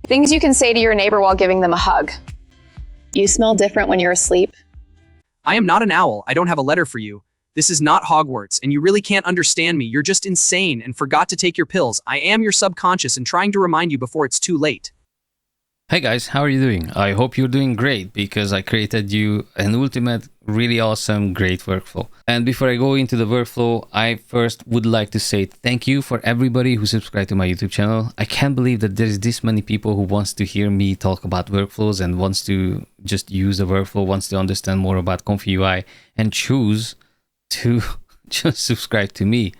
Things you can say to your neighbor while giving them a hug. You smell different when you're asleep. I am not an owl. I don't have a letter for you. This is not Hogwarts, and you really can't understand me. You're just insane and forgot to take your pills. I am your subconscious and trying to remind you before it's too late. Hey guys, how are you doing? I hope you're doing great because I created you an ultimate, really awesome, great workflow. And before I go into the workflow, I first would like to say thank you for everybody who subscribed to my YouTube channel. I can't believe that there's this many people who wants to hear me talk about workflows and wants to just use the workflow, wants to understand more about comfyui and choose to just subscribe to me.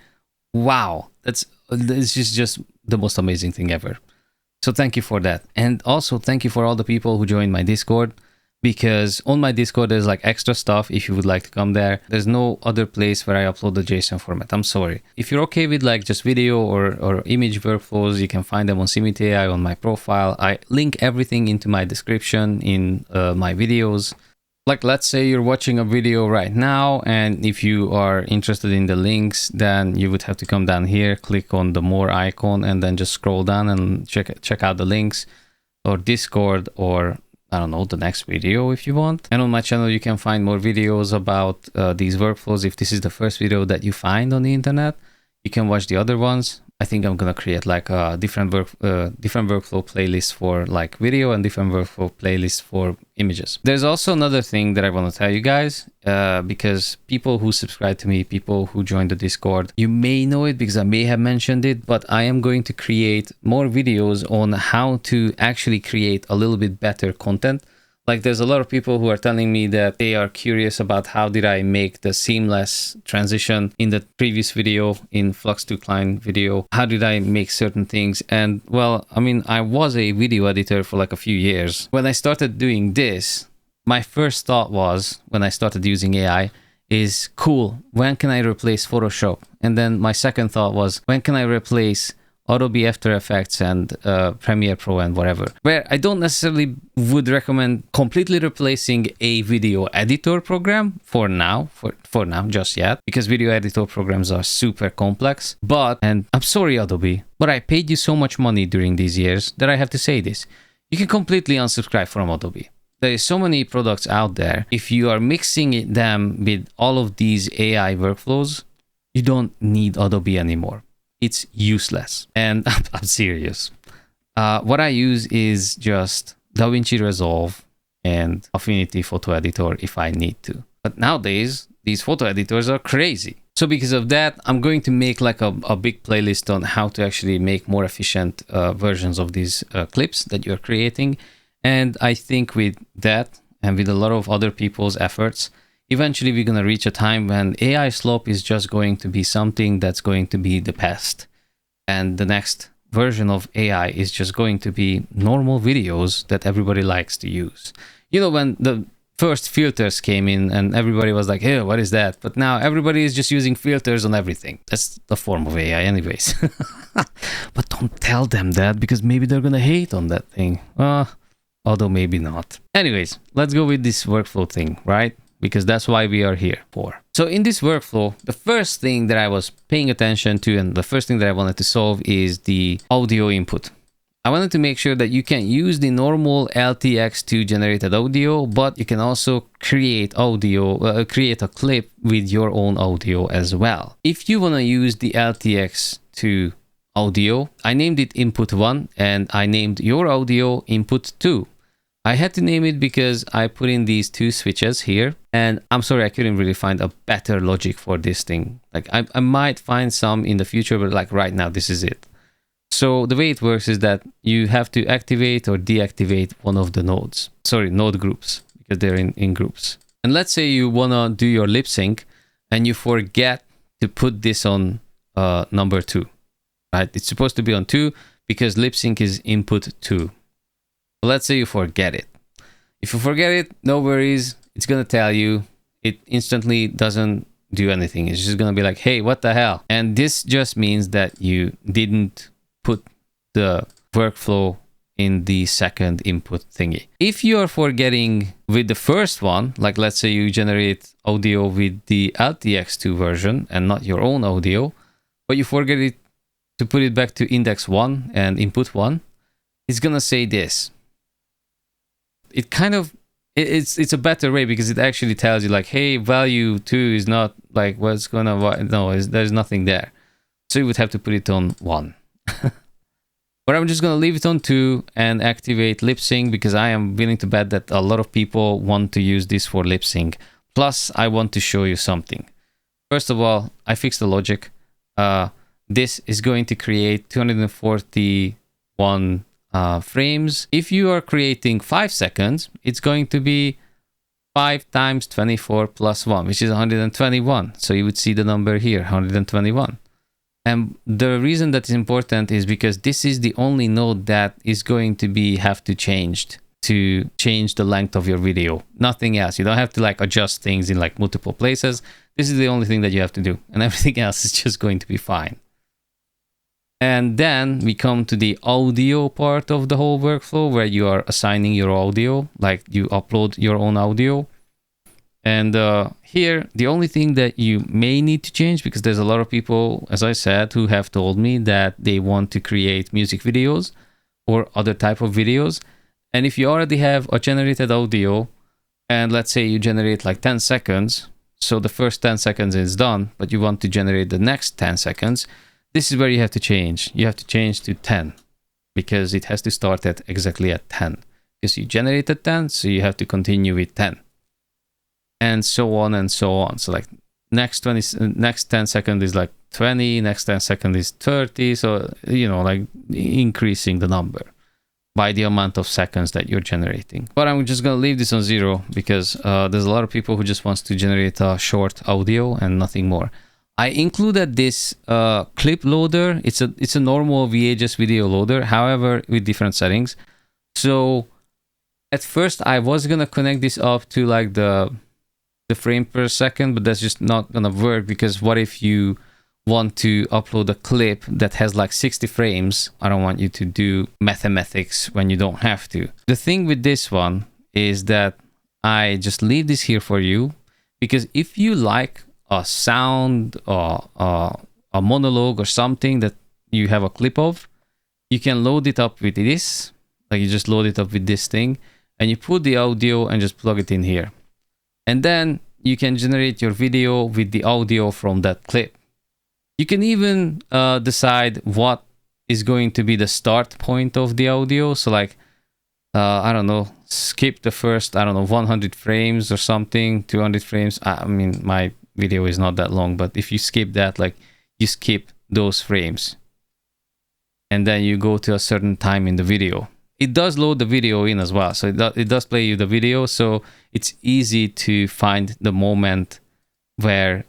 Wow, this is just the most amazing thing ever. So thank you for that. And also thank you for all the people who joined my Discord, because on my Discord there's like extra stuff if you would like to come there. There's no other place where I upload the JSON format. I'm sorry. If you're okay with like just video or image workflows, you can find them on SimmitAI on my profile. I link everything into my description in my videos. Like, let's say you're watching a video right now, and if you are interested in the links, then you would have to come down here, click on the more icon, and then just scroll down and check out the links, or Discord, or I don't know, the next video if you want. And on my channel, you can find more videos about these workflows. If this is the first video that you find on the internet, you can watch the other ones. I think I'm gonna create like a different workflow playlist for like video and different workflow playlist for images. There's also another thing that I want to tell you guys, because people who subscribe to me, people who join the Discord, you may know it because I may have mentioned it, but I am going to create more videos on how to actually create a little bit better content. Like, there's a lot of people who are telling me that they are curious about how did I make the seamless transition in the previous video, in Flux to Client video. How did I make certain things? And well, I mean, I was a video editor for like a few years. When I started doing this, my first thought was, when I started using AI, is cool, when can I replace Photoshop? And then my second thought was, when can I replace Adobe After Effects and Premiere Pro and whatever, where I don't necessarily would recommend completely replacing a video editor program for now, just yet, because video editor programs are super complex. But, and I'm sorry Adobe, but I paid you so much money during these years that I have to say this. You can completely unsubscribe from Adobe. There is so many products out there. If you are mixing them with all of these AI workflows, you don't need Adobe anymore. It's useless, and I'm serious. What I use is just DaVinci Resolve and Affinity Photo Editor if I need to. But nowadays, these photo editors are crazy. So because of that, I'm going to make like a big playlist on how to actually make more efficient versions of these clips that you're creating. And I think with that, and with a lot of other people's efforts, eventually we're going to reach a time when AI slop is just going to be something that's going to be the past. And the next version of AI is just going to be normal videos that everybody likes to use. You know, when the first filters came in and everybody was like, hey, what is that? But now everybody is just using filters on everything. That's the form of AI anyways. But don't tell them that, because maybe they're going to hate on that thing. Although maybe not. Anyways, let's go with this workflow thing, right? Because that's why we are here for. So in this workflow, the first thing that I was paying attention to and the first thing that I wanted to solve is the audio input. I wanted to make sure that you can use the normal LTX2 generated audio, but you can also create audio, create a clip with your own audio as well. If you want to use the LTX2 audio, I named it input 1 and I named your audio input 2. I had to name it because I put in these two switches here, and I'm sorry, I couldn't really find a better logic for this thing. Like I might find some in the future, but like right now, this is it. So the way it works is that you have to activate or deactivate one of the nodes. Sorry, node groups, because they're in groups. And let's say you want to do your lip sync and you forget to put this on number 2, right? It's supposed to be on 2 because lip sync is input 2. Let's say you forget it. If you forget it, no worries. It's going to tell you. It instantly doesn't do anything. It's just going to be like, hey, what the hell? And this just means that you didn't put the workflow in the second input thingy. If you are forgetting with the first one, like let's say you generate audio with the LTX2 version and not your own audio, but you forget it to put it back to index 1 and input 1, it's gonna say this. It kind of, it's a better way because it actually tells you like, hey, value 2 is not like what's gonna, no, there's nothing there. So you would have to put it on 1. But I'm just gonna leave it on 2 and activate Lipsync because I am willing to bet that a lot of people want to use this for Lipsync. Plus, I want to show you something. First of all, I fixed the logic. This is going to create 241 frames. If you are creating 5 seconds, it's going to be 5 times 24 plus 1, which is 121. So you would see the number here, 121. And the reason that is important is because this is the only node that is going to have to change the length of your video. Nothing else. You don't have to like adjust things in like multiple places. This is the only thing that you have to do, and everything else is just going to be fine. And then we come to the audio part of the whole workflow where you are assigning your audio, like you upload your own audio. And here, the only thing that you may need to change, because there's a lot of people, as I said, who have told me that they want to create music videos or other type of videos. And if you already have a generated audio, and let's say you generate like 10 seconds, so the first 10 seconds is done, but you want to generate the next 10 seconds, this is where you have to change. You have to change to 10 because it has to start at exactly at 10. Because you generated 10, so you have to continue with 10. And so on and so on. So like next 10 seconds is like 20, next 10 seconds is 30. So, you know, like increasing the number by the amount of seconds that you're generating. But I'm just going to leave this on 0 because there's a lot of people who just wants to generate a short audio and nothing more. I included this clip loader. It's a normal VHS video loader, however, with different settings. So at first I was going to connect this up to like the frame per second, but that's just not gonna work because what if you want to upload a clip that has like 60 frames? I don't want you to do mathematics when you don't have to. The thing with this one is that I just leave this here for you because if you like a sound or a monologue or something that you have a clip of, you can load it up with this. Like you just load it up with this thing and you put the audio and just plug it in here. And then you can generate your video with the audio from that clip. You can even decide what is going to be the start point of the audio. So like, I don't know, skip the first, I don't know, 100 frames or something, 200 frames. I mean, my video is not that long, but if you skip that, like you skip those frames. And then you go to a certain time in the video. It does load the video in as well. So it does play you the video. So it's easy to find the moment where,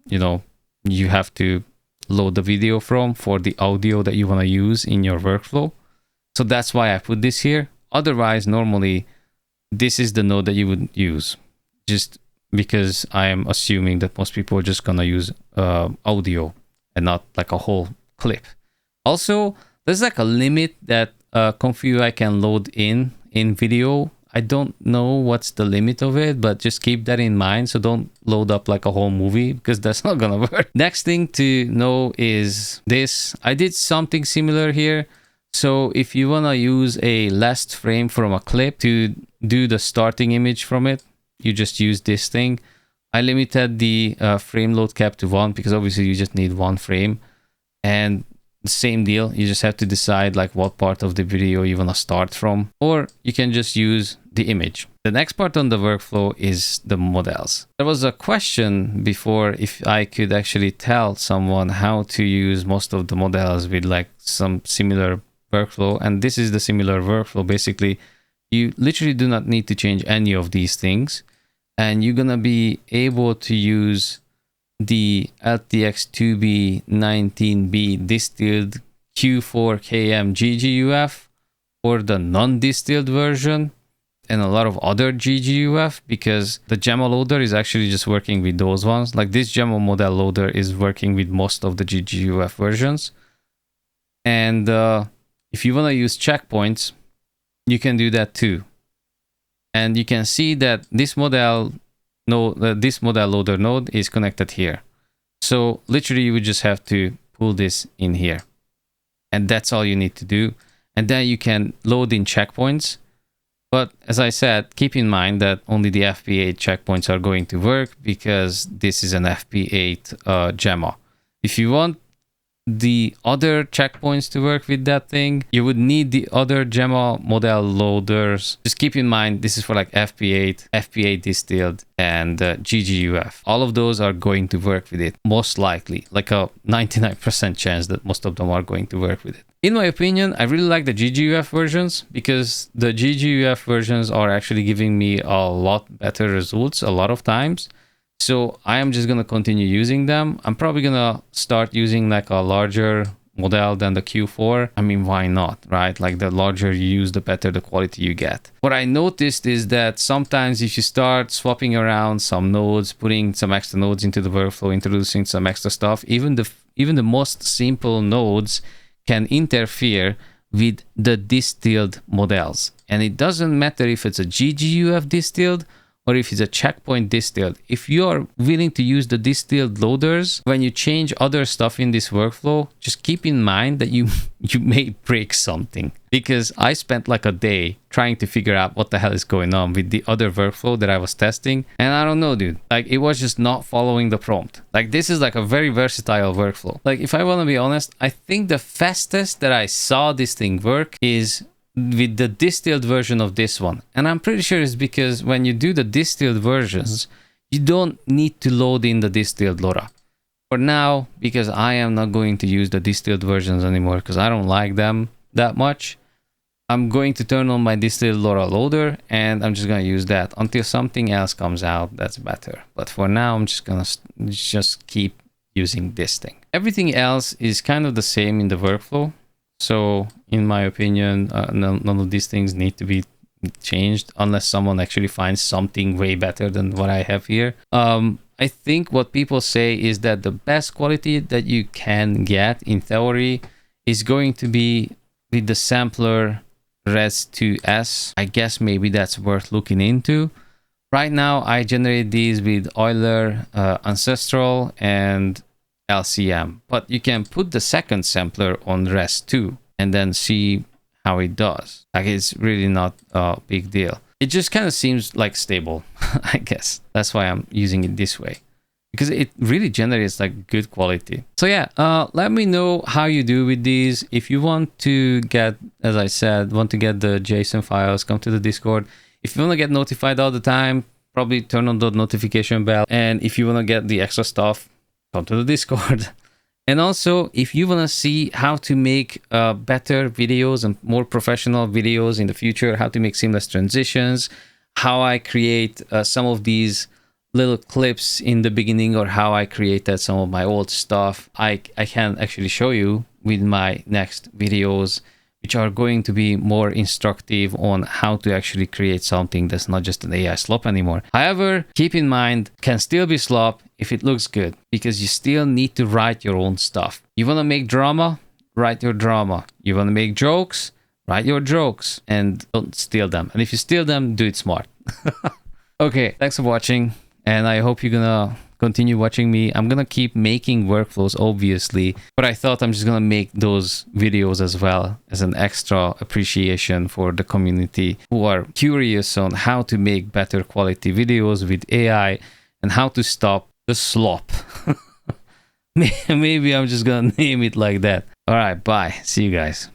you know, you have to load the video from for the audio that you want to use in your workflow. So that's why I put this here. Otherwise, normally, this is the node that you would use. Just because I am assuming that most people are just going to use audio and not like a whole clip. Also, there's like a limit that comfyui can load in video. I don't know what's the limit of it, but just keep that in mind. So don't load up like a whole movie because that's not gonna work. Next thing to know is this. I did something similar here. So if you wanna use a last frame from a clip to do the starting image from it, you just use this thing. I limited the frame load cap to 1 because obviously you just need 1 frame. And the same deal, you just have to decide like what part of the video you want to start from, or you can just use the image. The next part on the workflow is the models. There was a question before if I could actually tell someone how to use most of the models with like some similar workflow, and this is the similar workflow. Basically, you literally do not need to change any of these things, and you're gonna be able to use the LTX2B 19B distilled Q4KM GGUF or the non-distilled version and a lot of other GGUF because the Gemma loader is actually just working with those ones. Like this Gemma model loader is working with most of the GGUF versions. And if you want to use checkpoints, you can do that too. And you can see that this model loader node is connected here. So literally you would just have to pull this in here. And that's all you need to do. and then you can load in checkpoints. But as I said, keep in mind that only the FP8 checkpoints are going to work because this is an FP8 Gemma. If you want the other checkpoints to work with that thing, you would need the other Gemma model loaders. Just keep in mind, this is for like FP8, FP8 distilled, and GGUF. All of those are going to work with it, most likely, like a 99% chance that most of them are going to work with it. In my opinion, I really like the GGUF versions because the GGUF versions are actually giving me a lot better results a lot of times. So I am just going to continue using them. I'm probably going to start using like a larger model than the Q4. I mean, why not, right? Like the larger you use, the better the quality you get. What I noticed is that sometimes if you start swapping around some nodes, putting some extra nodes into the workflow, introducing some extra stuff, even the most simple nodes can interfere with the distilled models. And it doesn't matter if it's a GGUF distilled or if it's a checkpoint distilled. If you are willing to use the distilled loaders, when you change other stuff in this workflow, just keep in mind that you may break something. Because I spent like a day trying to figure out what the hell is going on with the other workflow that I was testing. And I don't know, dude. Like, it was just not following the prompt. Like, this is like a very versatile workflow. Like, if I want to be honest, I think the fastest that I saw this thing work is with the distilled version of this one. And I'm pretty sure it's because when you do the distilled versions, you don't need to load in the distilled LoRa. For now, because I am not going to use the distilled versions anymore because I don't like them that much, I'm going to turn on my distilled LoRa loader and I'm just going to use that until something else comes out that's better. But for now, I'm just going to just keep using this thing. Everything else is kind of the same in the workflow. So in my opinion, none of these things need to be changed unless someone actually finds something way better than what I have here. I think what people say is that the best quality that you can get in theory is going to be with the sampler Res2S. I guess maybe that's worth looking into. Right now, I generate these with Euler, Ancestral, and LCM, but you can put the second sampler on Res2 and then see how it does. Like, it's really not a big deal. It just kind of seems like stable, I guess. That's why I'm using it this way, because it really generates like good quality. So yeah, let me know how you do with these. If you want to get, as I said, want to get the JSON files, come to the Discord. If you want to get notified all the time, probably turn on the notification bell. And if you want to get the extra stuff, come to the Discord. And also, if you want to see how to make better videos and more professional videos in the future, how to make seamless transitions, how I create some of these little clips in the beginning, or how I created some of my old stuff, I can actually show you with my next videos, which are going to be more instructive on how to actually create something that's not just an AI slop anymore. However, keep in mind, can still be slop if it looks good, because you still need to write your own stuff. You want to make drama? Write your drama. You want to make jokes? Write your jokes and don't steal them. And if you steal them, do it smart. Okay, thanks for watching. And I hope you're gonna continue watching me. I'm gonna keep making workflows, obviously, but I thought I'm just gonna make those videos as well as an extra appreciation for the community who are curious on how to make better quality videos with AI and how to stop the slop. Maybe I'm just gonna name it like that. All right, bye. See you guys.